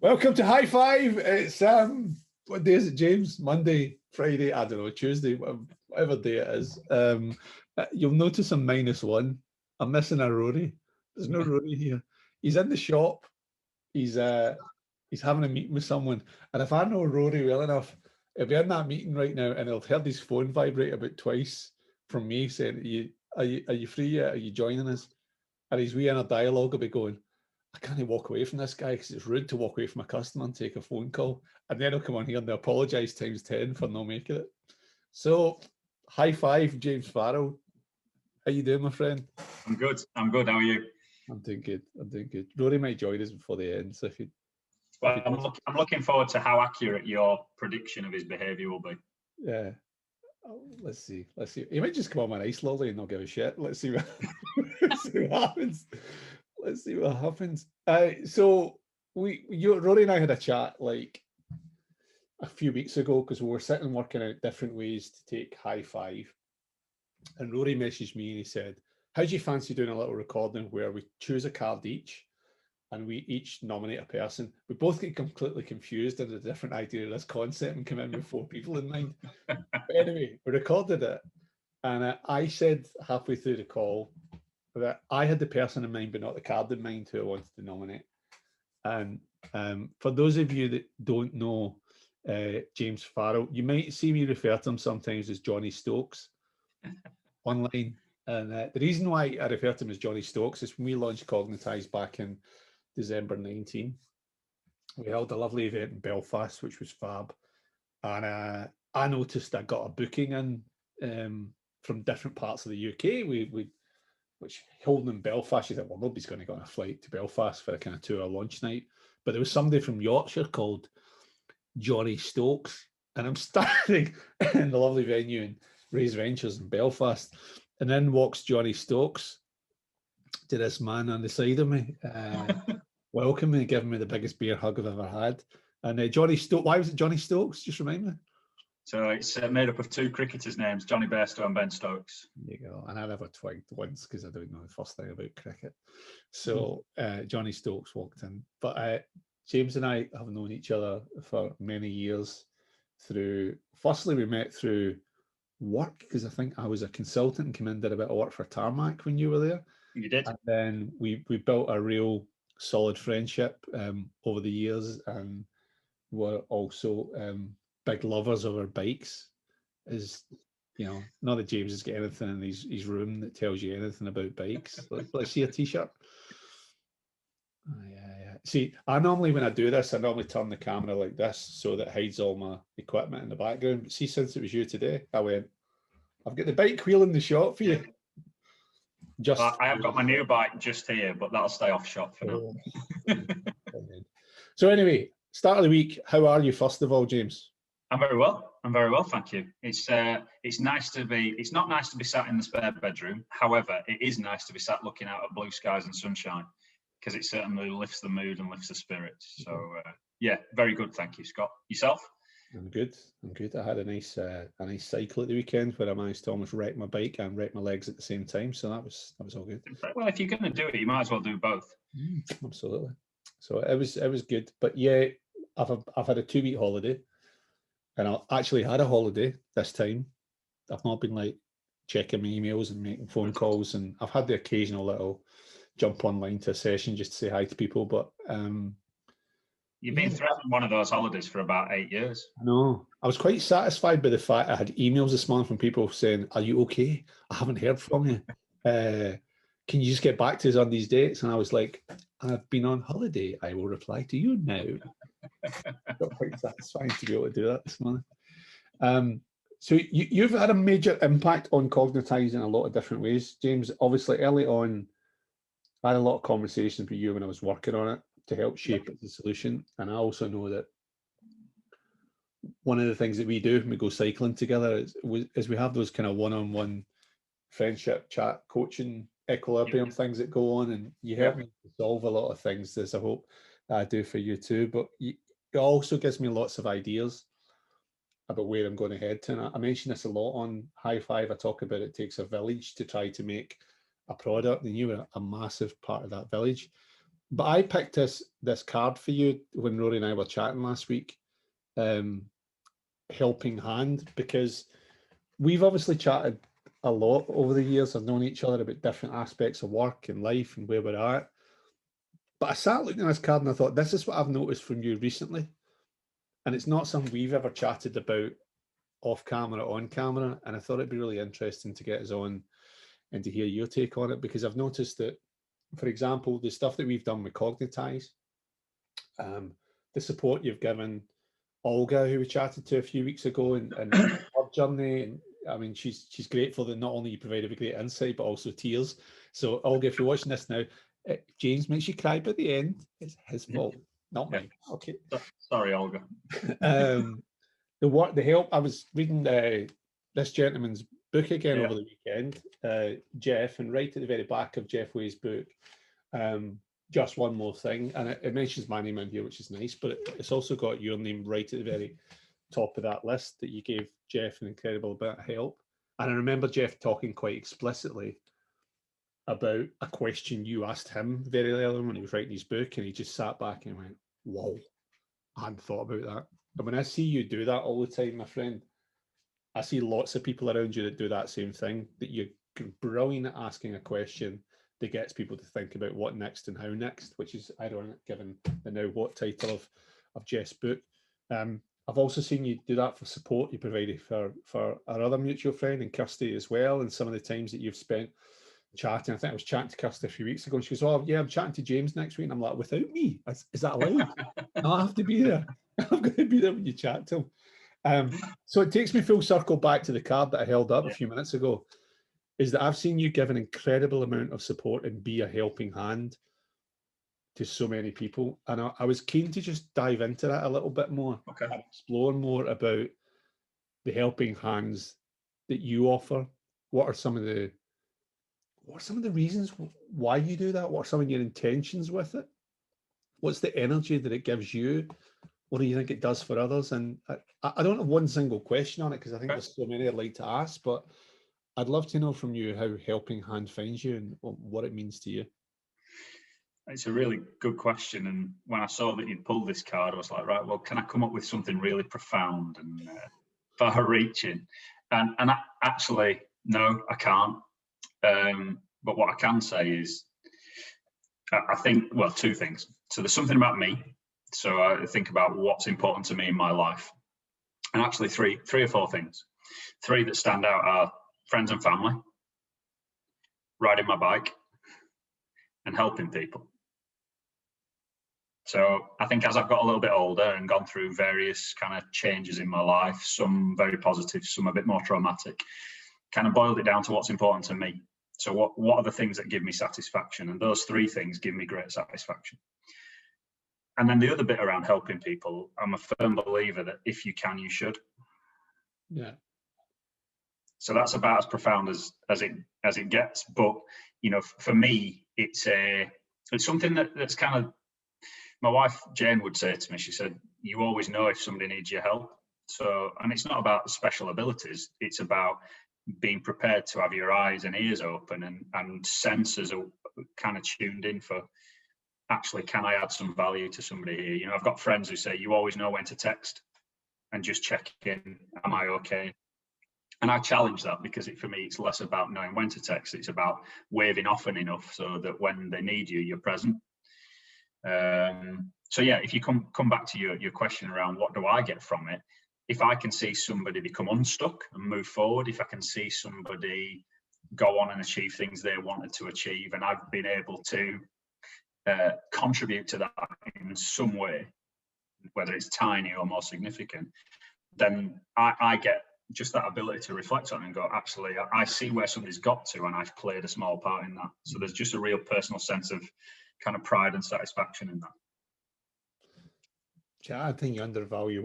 Welcome to High Five. It's what day is it, James? Monday, Friday, I don't know, Tuesday, whatever day it is. You'll notice I'm -1. I'm missing a Rory. There's no Rory here. He's in the shop. He's having a meeting with someone. And if I know Rory well enough, he'll be in that meeting right now and he'll have heard his phone vibrate about twice from me saying, are you free yet? Are you joining us? And he's in a dialogue, I'll be going, I can't walk away from this guy because it's rude to walk away from a customer and take a phone call. And then he'll come on here and they'll apologise times 10 for not making it. So, high five, James Farrell. How you doing, my friend? I'm good. How are you? I'm doing good. Rory might join us before the end. So I'm looking forward to how accurate your prediction of his behaviour will be. Yeah. Oh, let's see. He might just come on my ice lolly and not give a shit. Let's see what, see what happens. Let's see what happens. So Rory and I had a chat like a few weeks ago because we were sitting working out different ways to take high five. And Rory messaged me and he said, how do you fancy doing a little recording where we choose a card each and we each nominate a person? We both get completely confused and a different idea of this concept and come in with 4 people in mind. But anyway, we recorded it. And I said halfway through the call that I had the person in mind, but not the card in mind who I wanted to nominate. And for those of you that don't know James Farrell, you might see me refer to him sometimes as Jonny Stokes online. And the reason why I refer to him as Jonny Stokes is when we launched Cognitize back in December 19, we held a lovely event in Belfast, which was fab. And I noticed I got a booking in from different parts of the UK. Which holding in Belfast, you think, well, nobody's going to go on a flight to Belfast for a kind of 2-hour launch night. But there was somebody from Yorkshire called Jonny Stokes. And I'm standing in the lovely venue in Raise Ventures in Belfast. And then walks Jonny Stokes to this man on the side of me, welcoming me, giving me the biggest beer hug I've ever had. And Jonny Stokes, why was it Jonny Stokes? Just remind me. So it's made up of 2 cricketers' names, Johnny Bairstow and Ben Stokes. There you go. And I never twigged once because I don't know the first thing about cricket. So Jonny Stokes walked in. But James and I have known each other for many years through, firstly, we met through work because I think I was a consultant and came in and did a bit of work for Tarmac when you were there. You did. And then we built a real solid friendship over the years, and we're also big lovers of our bikes. Is, you know, not that James has got anything in his room that tells you anything about bikes. Let's see a t-shirt. Oh, yeah. See, I normally, when I do this, I normally turn the camera like this so that hides all my equipment in the background. But see, since it was you today, I went, I've got the bike wheel in the shop for you. I have got my new bike just here, but that'll stay off shop for now. So anyway, start of the week. How are you, first of all, James? I'm very well, thank you. It's nice to be. It's not nice to be sat in the spare bedroom. However, it is nice to be sat looking out at blue skies and sunshine, because it certainly lifts the mood and lifts the spirits. So yeah, very good. Thank you, Scott. Yourself? I'm good. I had a nice cycle at the weekend where I managed to almost wreck my bike and wreck my legs at the same time. So that was all good. Well, if you're going to do it, you might as well do both. Absolutely. So it was good. But yeah, I've had a 2-week holiday, and I actually had a holiday this time. I've not been like checking my emails and making phone calls, and I've had the occasional little jump online to a session just to say hi to people. But you've been threatening one of those holidays for about 8 years. I know. I was quite satisfied by the fact I had emails this morning from people saying, are you okay? I haven't heard from you. Can you just get back to us on these dates? And I was like, I've been on holiday. I will reply to you now. Got quite satisfying to be able to do that this morning. So you've had a major impact on Cognitize in a lot of different ways, James. Obviously, early on, I had a lot of conversations with you when I was working on it to help shape the solution. And I also know that one of the things that we do when we go cycling together is we have those kind of one-on-one friendship, chat, coaching, equilibrium things that go on, and you help me solve a lot of things, as I hope I do for you too. But it also gives me lots of ideas about where I'm going to head to. And I mention this a lot on High Five. I talk about it takes a village to try to make a product, and you were a massive part of that village. But I picked this card for you when Rory and I were chatting last week, helping hand, because we've obviously chatted a lot over the years. I've known each other about different aspects of work and life and where we're at. But I sat looking at this card and I thought, this is what I've noticed from you recently. And it's not something we've ever chatted about off camera, on camera. And I thought it'd be really interesting to get us on and to hear your take on it, because I've noticed that, for example, the stuff that we've done with Cognitize, the support you've given Olga, who we chatted to a few weeks ago, and her journey. And I mean, she's grateful that not only you provided a great insight, but also tears. So Olga, if you're watching this now, James makes you cry by the end. It's his fault, not mine. Okay. Sorry, Olga. The help. I was reading this gentleman's book again over the weekend, Jeff, and right at the very back of Jeff Way's book, just one more thing, and it mentions my name in here, which is nice, but it's also got your name right at the very top of that list, that you gave Jeff an incredible bit of help. And I remember Jeff talking quite explicitly about a question you asked him very early on when he was writing his book, and he just sat back and went, whoa, I hadn't thought about that. And when I see you do that all the time, my friend, I see lots of people around you that do that same thing, that you're brilliant at asking a question that gets people to think about what next and how next, which is ironic given the now what title of Jeff's book. I've also seen you do that for support you provided for our other mutual friend and Kirsty as well, and some of the times that you've spent chatting. I think I was chatting to Kirsty a few weeks ago, and she goes, oh yeah, I'm chatting to James next week. And I'm like, without me? Is that allowed? No, I have to be there. I'm going to be there when you chat to him. So it takes me full circle back to the card that I held up a few minutes ago, is that I've seen you give an incredible amount of support and be a helping hand to so many people. And I was keen to just dive into that a little bit more and explore more about the helping hands that you offer. What are some of the reasons why you do that? What are some of your intentions with it? What's the energy that it gives you? What do you think it does for others? And I don't have one single question on it, because I think there's so many I'd like to ask, but I'd love to know from you how Helping Hand finds you and what it means to you. It's a really good question. And when I saw that you'd pulled this card, I was like, right, well, can I come up with something really profound and far-reaching? And actually, no, I can't. But what I can say is, I think, well, two things. So there's something about me. So I think about what's important to me in my life. And actually three or four things. Three that stand out are friends and family, riding my bike, and helping people. So I think as I've got a little bit older and gone through various kind of changes in my life, some very positive, some a bit more traumatic, kind of boiled it down to what's important to me. So what are the things that give me satisfaction? And those three things give me great satisfaction. And then the other bit around helping people, I'm a firm believer that if you can, you should. Yeah. So that's about as profound as it gets. But you know, for me, it's something that's kind of, my wife Jane would say to me, she said, you always know if somebody needs your help. So, and it's not about special abilities, it's about being prepared to have your eyes and ears open and senses are kind of tuned in for, actually, can I add some value to somebody here? You know, I've got friends who say, you always know when to text and just check in, am I okay? And I challenge that, because for me, it's less about knowing when to text. It's about waving often enough so that when they need you, you're present. So yeah, if you come back to your question around what do I get from it, if I can see somebody become unstuck and move forward, if I can see somebody go on and achieve things they wanted to achieve, and I've been able to contribute to that in some way, whether it's tiny or more significant, then I get just that ability to reflect on it and go, actually, I see where somebody's got to, and I've played a small part in that. So there's just a real personal sense of kind of pride and satisfaction in that. Yeah, I think you undervalue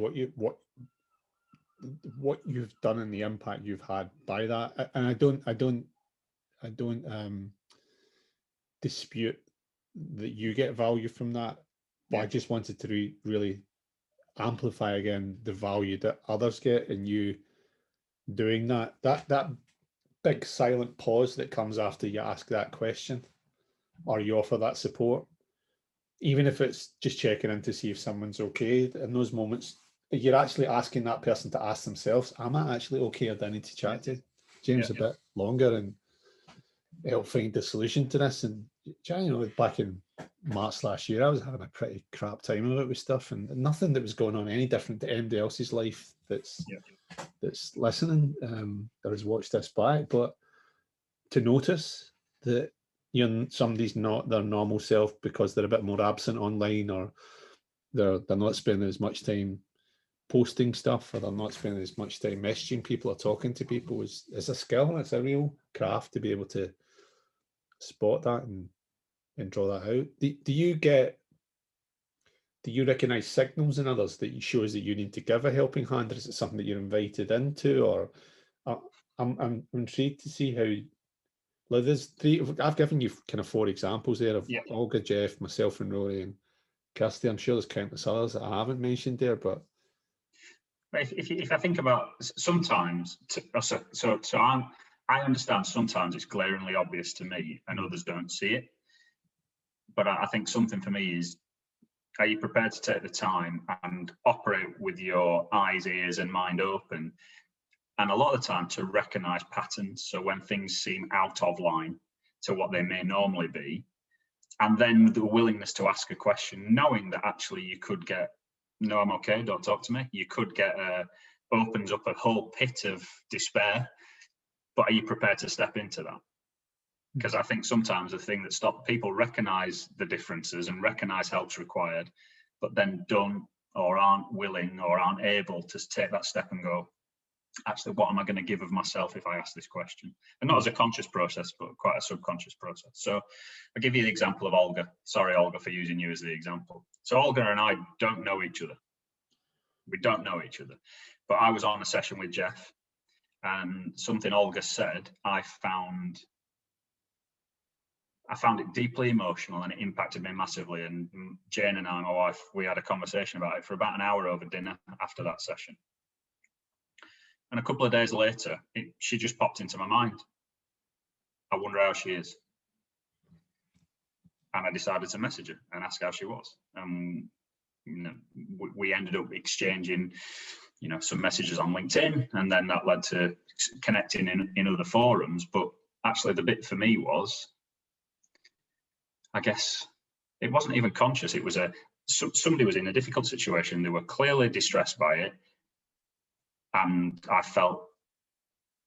what you've done and the impact you've had by that. And I don't dispute that you get value from that, but I just wanted to really amplify again the value that others get in you doing that big silent pause that comes after you ask that question or you offer that support. even if it's just checking in to see if someone's okay, in those moments, you're actually asking that person to ask themselves, am I actually okay, or do I need to chat to James a bit longer and help find the solution to this? And you know, back in March last year, I was having a pretty crap time of it with stuff, and nothing that was going on any different to anybody else's life that's listening or has watched this back. But to notice that somebody's not their normal self because they're a bit more absent online, or they're not spending as much time posting stuff, or they're not spending as much time messaging people or talking to people, is a skill. It's a real craft to be able to spot that and draw that out. Do you recognize signals in others that shows that you need to give a helping hand, or is it something that you're invited into? Or I'm intrigued to see how. Like, there's three. I've given you kind of 4 examples there of Olga, Jeff, myself, and Rory, and Kirsty. I'm sure there's countless others that I haven't mentioned there, but if I think about sometimes, I understand sometimes it's glaringly obvious to me and others don't see it. But I think something for me is, are you prepared to take the time and operate with your eyes, ears, and mind open? And a lot of the time to recognize patterns. So when things seem out of line to what they may normally be, and then the willingness to ask a question, knowing that actually you could get, no, I'm okay, don't talk to me. You could get, opens up a whole pit of despair, but are you prepared to step into that? Because I think sometimes the thing that stops people recognize the differences and recognize help's required, but then don't, or aren't willing, or aren't able to take that step and go, actually, what am I going to give of myself if I ask this question? And not as a conscious process, but quite a subconscious process. So I'll give you the example of Olga. Sorry, Olga, for using you as the example. So Olga and I don't know each other. We don't know each other. But I was on a session with Jeff, and something Olga said, I found it deeply emotional, and it impacted me massively. And Jane and I, my wife, we had a conversation about it for about an hour over dinner after that session. And a couple of days later, she just popped into my mind. I wonder how she is. And I decided to message her and ask how she was. You know, we ended up exchanging, you know, some messages on LinkedIn, and then that led to connecting in other forums. But actually, the bit for me was, I guess, it wasn't even conscious. It was somebody was in a difficult situation. They were clearly distressed by it. And I felt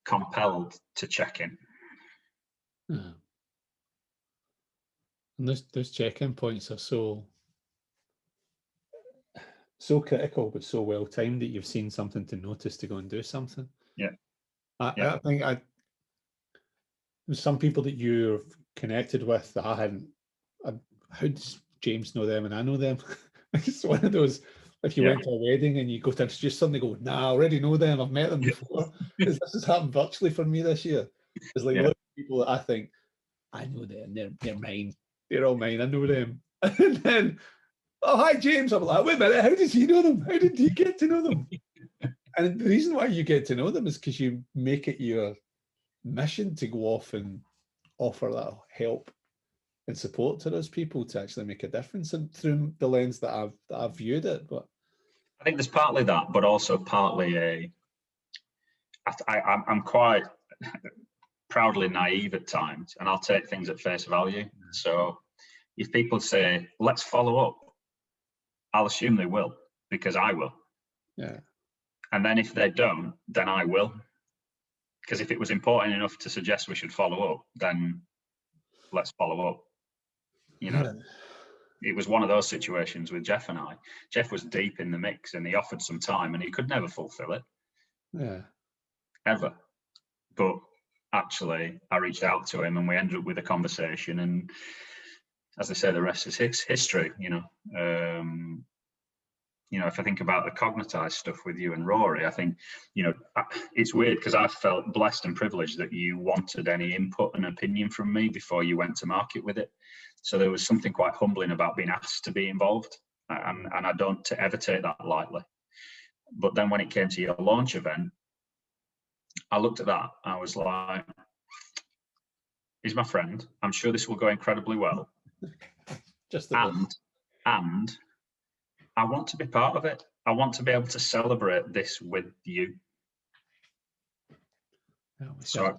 compelled to check in. And those check-in points are so critical, but so well timed that you've seen something to notice to go and do something. Yeah. I think there's some people that you've connected with that I hadn't. How does James know them and I know them? It's one of those. If you went to a wedding and you go to just suddenly go, nah, I already know them. I've met them before. Because this has happened virtually for me this year. It's like people that I think, I know them. They're mine. They're all mine. I know them. And then, oh, hi, James. I'm like, wait a minute. How does he know them? How did he get to know them? And the reason why you get to know them is because you make it your mission to go off and offer that help and support to those people to actually make a difference, and through the lens that I've viewed it. But I think there's partly that, but also partly I'm quite proudly naive at times, and I'll take things at face value. So if people say, let's follow up, I'll assume they will, because I will. Yeah. And then if they don't, then I will. Because if it was important enough to suggest we should follow up, then let's follow up. You know, it was one of those situations with Jeff and I. Jeff was deep in the mix, and he offered some time, and he could never fulfill it. Yeah. Ever. But actually, I reached out to him, and we ended up with a conversation. And as I say, the rest is history. You know, if I think about the Cognitize stuff with you and Rory, I think, you know, it's weird because I felt blessed and privileged that you wanted any input and opinion from me before you went to market with it. So there was something quite humbling about being asked to be involved, and I don't ever take that lightly. But then when it came to your launch event, I looked at that. I was like, he's my friend. I'm sure this will go incredibly well. Just and I want to be part of it. I want to be able to celebrate this with you. So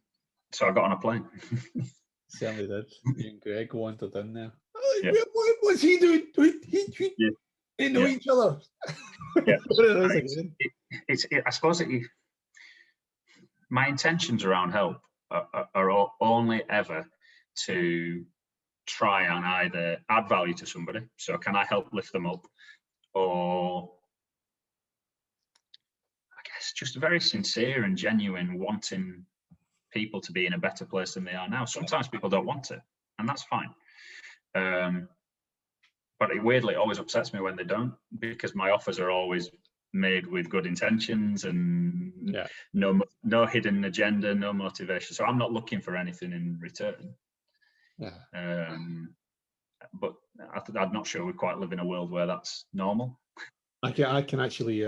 I got on a plane. Certainly did. You and Greg wandered in there. Yeah. What's he doing? They know each other. Yeah. I suppose my intentions around help are only ever to try and either add value to somebody. So can I help lift them up? Or I guess just very sincere and genuine, wanting people to be in a better place than they are now. Sometimes people don't want it, and that's fine. But it weirdly always upsets me when they don't, because my offers are always made with good intentions and no hidden agenda, no motivation. So I'm not looking for anything in return. Yeah. But I'm not sure we quite live in a world where that's normal. I can actually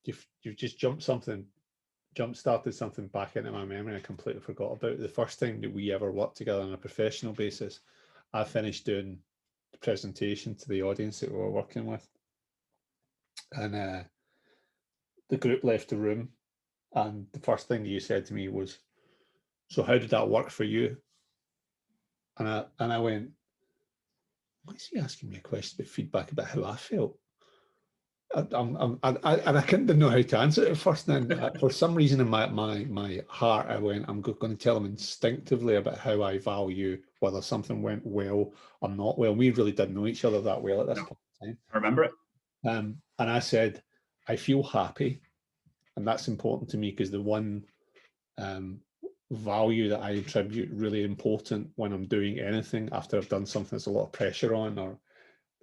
you've just jump-started something back into my memory I completely forgot about. The first time that we ever worked together on a professional basis, I finished doing the presentation to the audience that we were working with, and the group left the room, and the first thing that you said to me was, "So how did that work for you?" And I went, "Why is he asking me a question about feedback about how I felt?" And I didn't know how to answer it at first. And then for some reason in my heart, I went, I'm going to tell him instinctively about how I value whether something went well or not well. We really didn't know each other that well at this point in time. I remember it. And I said, I feel happy. And that's important to me because the one value that I attribute really important when I'm doing anything after I've done something there's a lot of pressure on or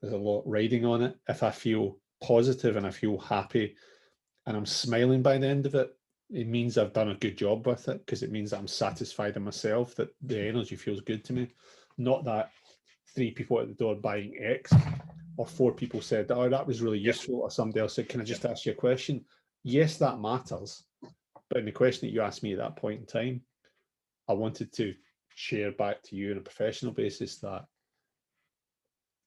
there's a lot riding on it. If I feel positive and I feel happy and I'm smiling by the end of it, it means I've done a good job with it because it means that I'm satisfied in myself, that the energy feels good to me. Not that 3 people at the door buying X or 4 people said, oh, that was really useful, or somebody else said, can I just ask you a question? Yes, that matters. But in the question that you asked me at that point in time, I wanted to share back to you on a professional basis that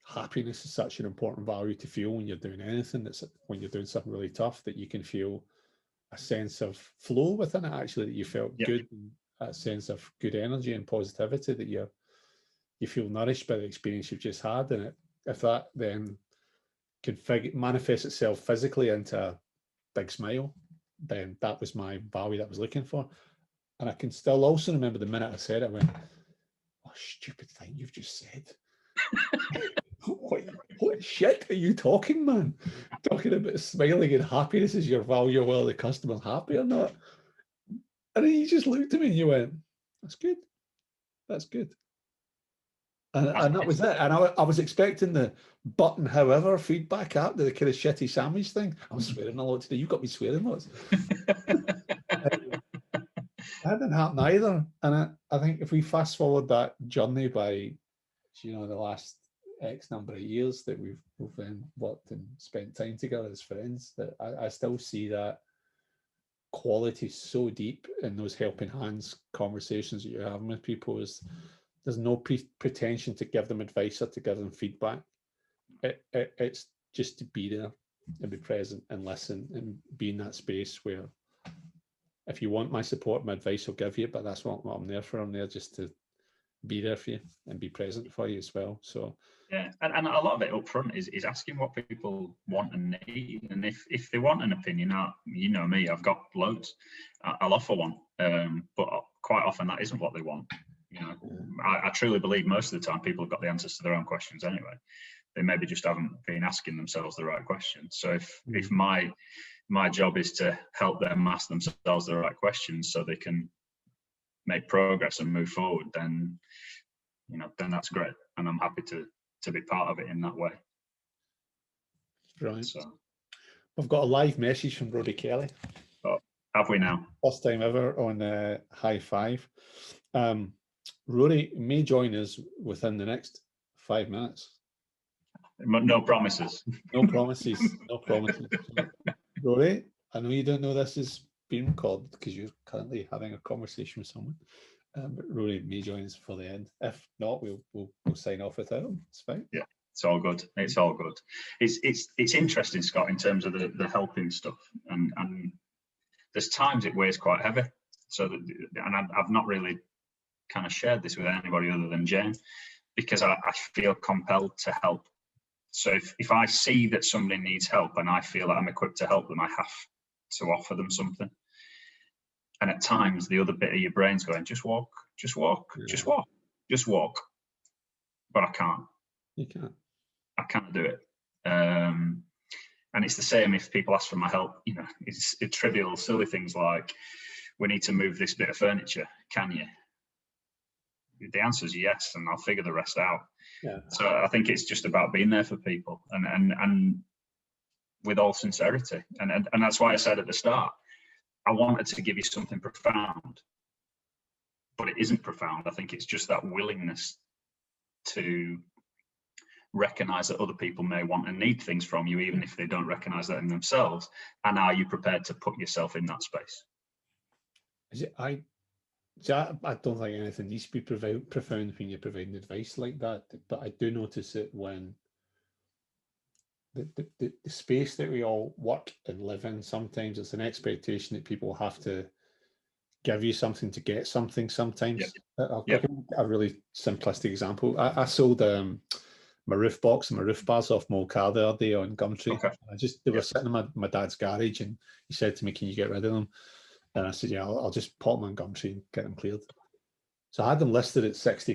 happiness is such an important value to feel when you're doing anything. That's when you're doing something really tough, that you can feel a sense of flow within it, actually, that you felt good, and a sense of good energy and positivity, that you feel nourished by the experience you've just had. And if that then can manifest itself physically into a big smile, then that was my value that I was looking for. And I can still also remember the minute I said it, I went, oh, stupid thing you've just said. What shit are you talking, man? Talking about smiling and happiness is your value, whether the customer's happy or not. And then you just looked at me and you went, that's good. That's good. And that was it. And I was expecting the button, however, feedback app, the kind of shitty sandwich thing. I'm swearing a lot today. You've got me swearing lots. That didn't happen either. And I think if we fast forward that journey by, the last X number of years that we've worked and spent time together as friends, that I still see that quality so deep in those helping hands conversations that you're having with people. Is there's no pretension to give them advice or to give them feedback. It's just to be there and be present and listen and be in that space where if you want my support, my advice, I'll give you, but that's what I'm there for. I'm there just to be there for you and be present for you as well. So yeah, and a lot of it up front is asking what people want and need. And if they want an opinion, you know me, I've got loads. I'll offer one, but quite often that isn't what they want. I truly believe most of the time people have got the answers to their own questions anyway. They maybe just haven't been asking themselves the right questions. So if my job is to help them ask themselves the right questions so they can make progress and move forward, then that's great, and I'm happy to be part of it in that way. Right. So we've got a live message from Rory Kelly. Oh, have we now? First time ever on High Five. Rory may join us within the next 5 minutes. No promises. No promises. No promises. Rory, I know you don't know this is being recorded because you're currently having a conversation with someone. But Rory may join us for the end. If not, we'll sign off without him. It's fine. Yeah, It's all good. It's all good. It's interesting, Scott, in terms of the helping stuff, and there's times it weighs quite heavy. So, and I've not really kind of shared this with anybody other than Jane, because I feel compelled to help. So if I see that somebody needs help and I feel that I'm equipped to help them, I have to offer them something. And at times, the other bit of your brain's going, just walk, just walk, just walk, just walk. But I can't. You can't. I can't do it. And it's the same if people ask for my help. You know, it's trivial, silly things like, we need to move this bit of furniture. Can you? The answer is yes, and I'll figure the rest out. Yeah. So I think it's just about being there for people, and with all sincerity. And that's why I said at the start, I wanted to give you something profound, but it isn't profound. I think it's just that willingness to recognize that other people may want and need things from you, even if they don't recognize that in themselves. And are you prepared to put yourself in that space? I don't think anything needs to be profound when you're providing advice like that, but I do notice it when the space that we all work and live in, sometimes it's an expectation that people have to give you something to get something sometimes. I'll give a really simplistic example. I sold my roof box and my roof bars off my car the other day on Gumtree. Okay. They were sitting in my dad's garage, and he said to me, can you get rid of them? And I said, yeah, I'll just pop them on Gumtree and get them cleared. So I had them listed at £60 to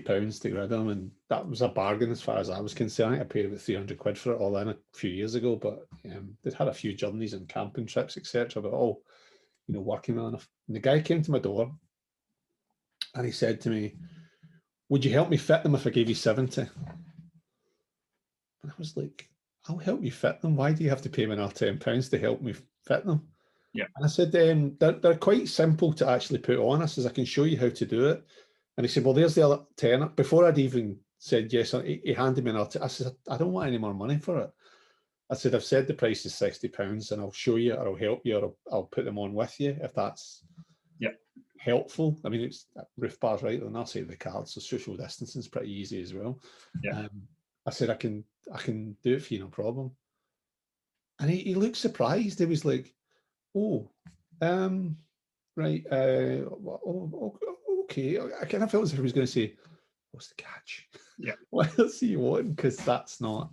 get rid of them, and that was a bargain as far as I was concerned. I paid about 300 quid for it all in a few years ago, but they'd had a few journeys and camping trips, etc. But all, working well enough. And the guy came to my door, and he said to me, would you help me fit them if I gave you 70? And I was like, I'll help you fit them. Why do you have to pay me another £10 to help me fit them? Yeah. And I said, they're quite simple to actually put on. I says, I can show you how to do it. And he said, well, there's the other tenner. Before I'd even said yes, he handed me another. I said, I don't want any more money for it. I said, I've said the price is £60, and I'll show you, or I'll help you, or I'll put them on with you if that's helpful. I mean, it's roof bars right on our side of the card, so social distancing is pretty easy as well. Yeah. I said, I can do it for you, no problem. And he looked surprised. He was like, oh, right, okay. I kind of felt as if he was going to say, what's the catch? Yeah. What else do you want? Because that's not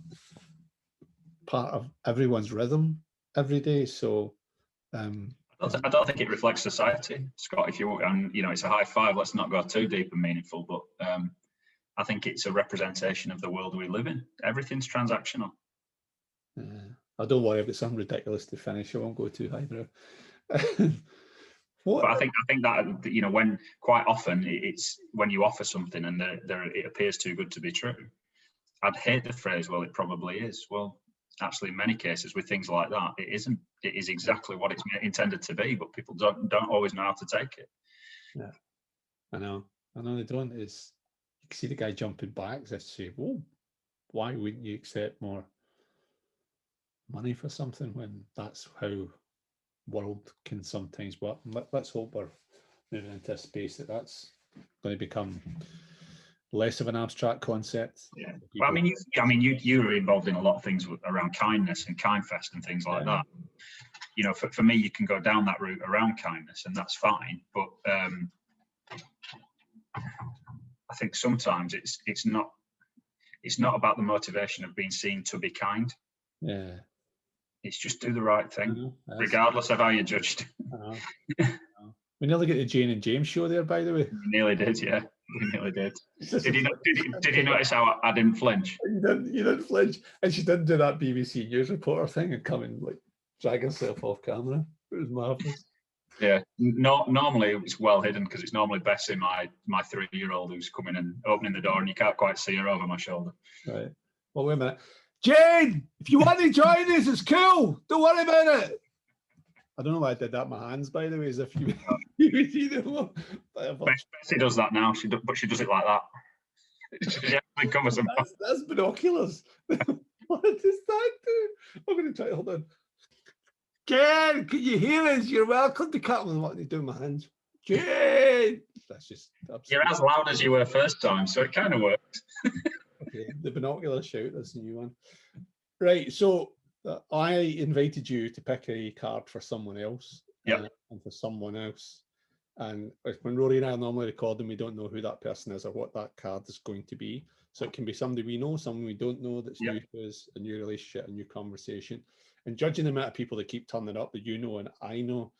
part of everyone's rhythm every day. So I don't think it reflects society, Scott, if you want. And it's a high five, let's not go too deep and meaningful, but I think it's a representation of the world we live in. Everything's transactional. I don't worry if it's something ridiculous to finish. I won't go too highbrow. But I think that when quite often it's when you offer something and it appears too good to be true. I'd hate the phrase, well, it probably is. Well, actually, in many cases with things like that, it isn't. It is exactly what it's intended to be, but people don't always know how to take it. Yeah, I know they don't. You can see the guy jumping back as if to say, "Well, why wouldn't you accept more money for something when that's how world can sometimes work?" Let's hope we're moving into a space that's going to become less of an abstract concept. Yeah. Well, you were involved in a lot of things around kindness and KindFest and things like that. For me, you can go down that route around kindness, and that's fine. But I think sometimes it's not about the motivation of being seen to be kind. Yeah. It's just do the right thing, regardless of how you're judged. We nearly get the Jane and James show there, by the way. We nearly did, yeah. We nearly did. Did you notice how I didn't flinch? You didn't flinch. And she didn't do that BBC News reporter thing and come and drag herself off camera. It was marvellous. Yeah. Normally it's well hidden because it's normally Bessie, my 3-year-old, who's coming and opening the door, and you can't quite see her over my shoulder. Right. Well, wait a minute. Jane, if you want to join us, it's cool. Don't worry about it. I don't know why I did that with my hands, by the way, as if you see them. Bessie does that now, but she does it like that. That's binoculars. What does that do? I'm going to try. Hold on. Jane, can you hear us? You're welcome to cut with what they do with my hands. Jane! That's just absolutely... You're as loud as you were first time, so it kind of works. Okay, the binocular shout, that's a new one. Right, so I invited you to pick a card for someone else and for someone else. And when Rory and I are normally recording, we don't know who that person is or what that card is going to be. So it can be somebody we know, someone we don't know that's new to us, a new relationship, a new conversation. And judging the amount of people that keep turning up that you know and I know,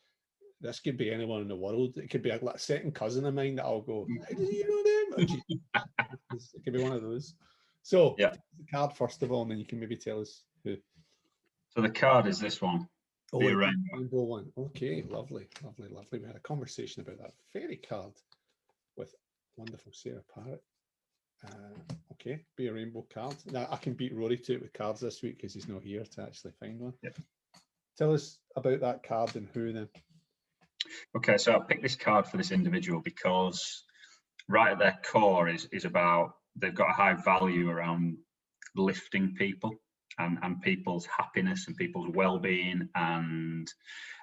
this could be anyone in the world. It could be a second cousin of mine that I'll go, how do you know them? It could be one of those. So the card first of all, and then you can maybe tell us who. So the card is this one. Oh, the rainbow one. Okay, lovely, lovely, lovely. We had a conversation about that fairy card with wonderful Sarah Parrott. Okay, be a rainbow card. Now I can beat Rory to it with cards this week because he's not here to actually find one. Yep. Tell us about that card and who then. Okay, so I picked this card for this individual because right at their core is about, they've got a high value around lifting people and people's happiness and people's well-being. And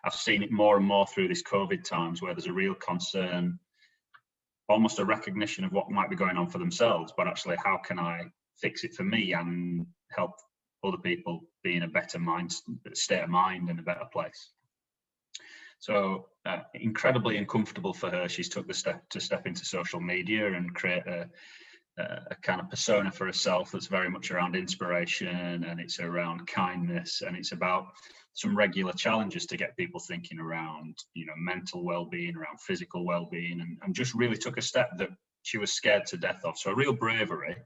I've seen it more and more through this COVID times where there's a real concern, almost a recognition of what might be going on for themselves, but actually how can I fix it for me and help other people be in a better state of mind and a better place. So incredibly uncomfortable for her. She's took the step to step into social media and create a kind of persona for herself that's very much around inspiration, and it's around kindness, and it's about some regular challenges to get people thinking around, you know, mental well-being, around physical well-being, and just really took a step that she was scared to death of. So a real bravery,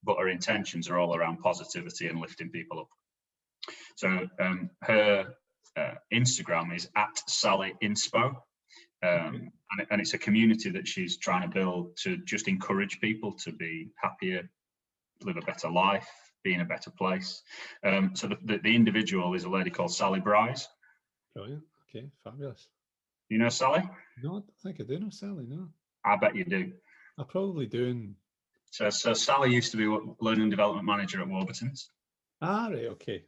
but her intentions are all around positivity and lifting people up. So her Instagram is @SallyInspo. And it's a community that she's trying to build to just encourage people to be happier, live a better life, be in a better place. So the individual is a lady called Sally Bryce. Brilliant. Okay, fabulous. You know Sally? No, I don't think I do know Sally, no. I bet you do. I probably do. So Sally used to be Learning and Development Manager at Warburton's. Ah, right, okay.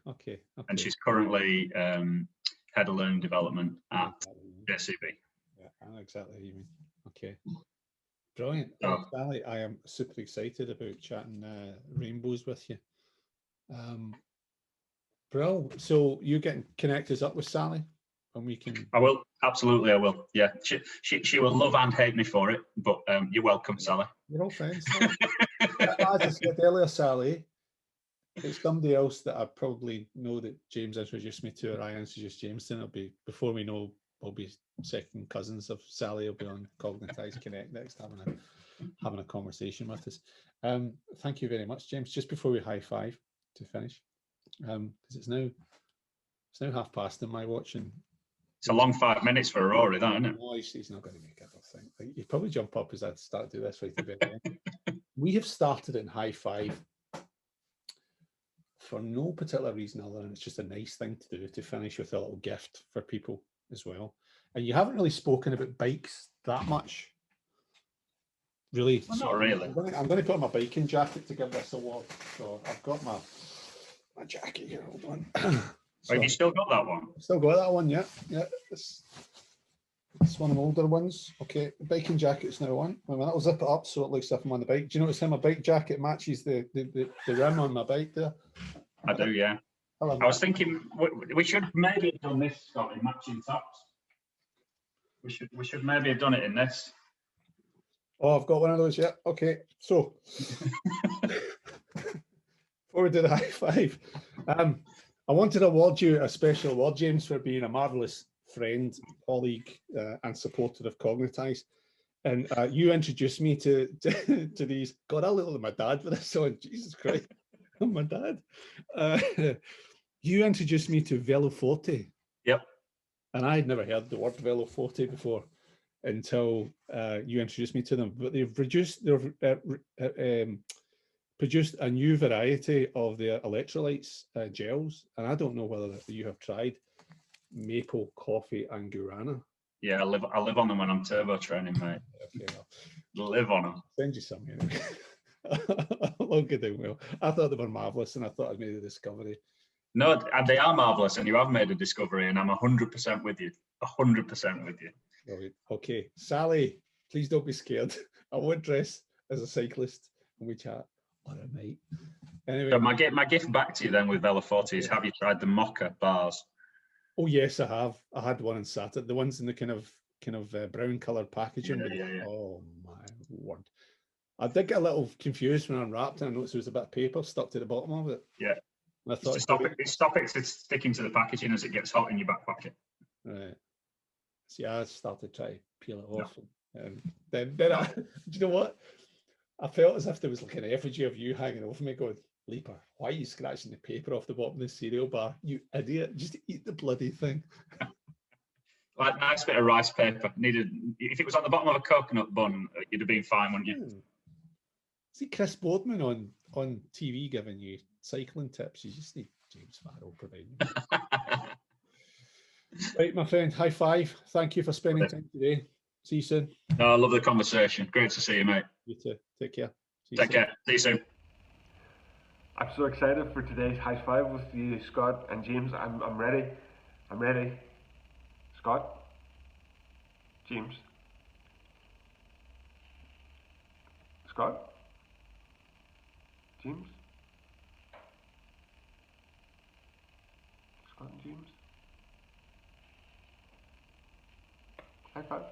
And she's currently Head of Learning Development at JCB. Yeah, I know exactly what you mean. Okay. Brilliant. Oh. Sally, I am super excited about chatting rainbows with you. Brill. So you can connect us up with Sally and we can... I will. Absolutely, I will. Yeah. She will love and hate me for it, but you're welcome, Sally. You're all friends. As I said earlier, Sally, it's somebody else that I probably know that James introduced me to, or I introduced James to. It'll be, before we know, we'll be second cousins of Sally. Will be on Cognitize Connect next, having a conversation with us. Thank you very much, James. Just before we high five to finish, because it's now past in my watch, and it's a long 5 minutes for Rory, that, isn't it? No, he's not going to make it, I think. He'd probably jump up as I'd start to do this right at the very end. We have started in high five for no particular reason other than it's just a nice thing to do, to finish with a little gift for people as well. And you haven't really spoken about bikes that much, really. Well, not really. I'm going to put on my biking jacket to give this award. So I've got my jacket here. Hold on. So, have you still got that one? Still got that one, yeah. It's one of the older ones. Okay, the biking jacket's now on. I mean, that'll zip it up so it looks like I'm on the bike. Do you notice how my bike jacket matches the rim on my bike there? I do, yeah. I was thinking we should maybe have done this, Scott, in matching tops. We should maybe have done it in this. Oh, I've got one of those, yeah. Okay, so before we do the high five, I wanted to award you a special award, James, for being a marvellous friend, colleague, and supporter of Cognitize. And you introduced me to these. God, I look like my dad with this on. Jesus Christ, I'm my dad. You introduced me to Veloforte. Yep. And I'd never heard the word Veloforte before until you introduced me to them. But they've produced a new variety of their electrolytes gels, and I don't know whether you have tried maple, coffee, and guarana. Yeah, I live on them when I'm turbo training, mate. Okay, well, live on them. Send you some anyway. I'll get them well. I thought they were marvelous, and I thought I'd made a discovery. No, they are marvelous, and you have made a discovery, and I'm 100% with you. 100% with you. Right. Okay, Sally, please don't be scared. I won't dress as a cyclist when we chat. All right, mate. Anyway. So my gift back to you then with Vela 40 is, have you tried the Mocha bars? Oh yes, I have. I had one on Saturday. The ones in the kind of brown coloured packaging. Yeah. Oh my word! I did get a little confused when I unwrapped it. I noticed there was a bit of paper stuck to the bottom of it. Yeah. And I thought, to stop it to sticking to the packaging as it gets hot in your back pocket. Right. See, I started trying to peel it off, and then I, do you know what? I felt as if there was like an effigy of you hanging over me, going, "Leaper, why are you scratching the paper off the bottom of the cereal bar? You idiot! Just eat the bloody thing." Like, nice bit of rice paper. Needed. If it was on the bottom of a coconut bun, you'd have been fine, wouldn't you? See Chris Boardman on TV giving you cycling tips. You just need James Farrell providing. Right, my friend. High five. Thank you for spending time today. See you soon. No, I love the conversation. Great to see you, mate. You too. Take care. Take care. See you soon. I'm so excited for today's high five with you, Scott and James. I'm ready. I'm ready. Scott? James? Scott? James? Scott and James? High five.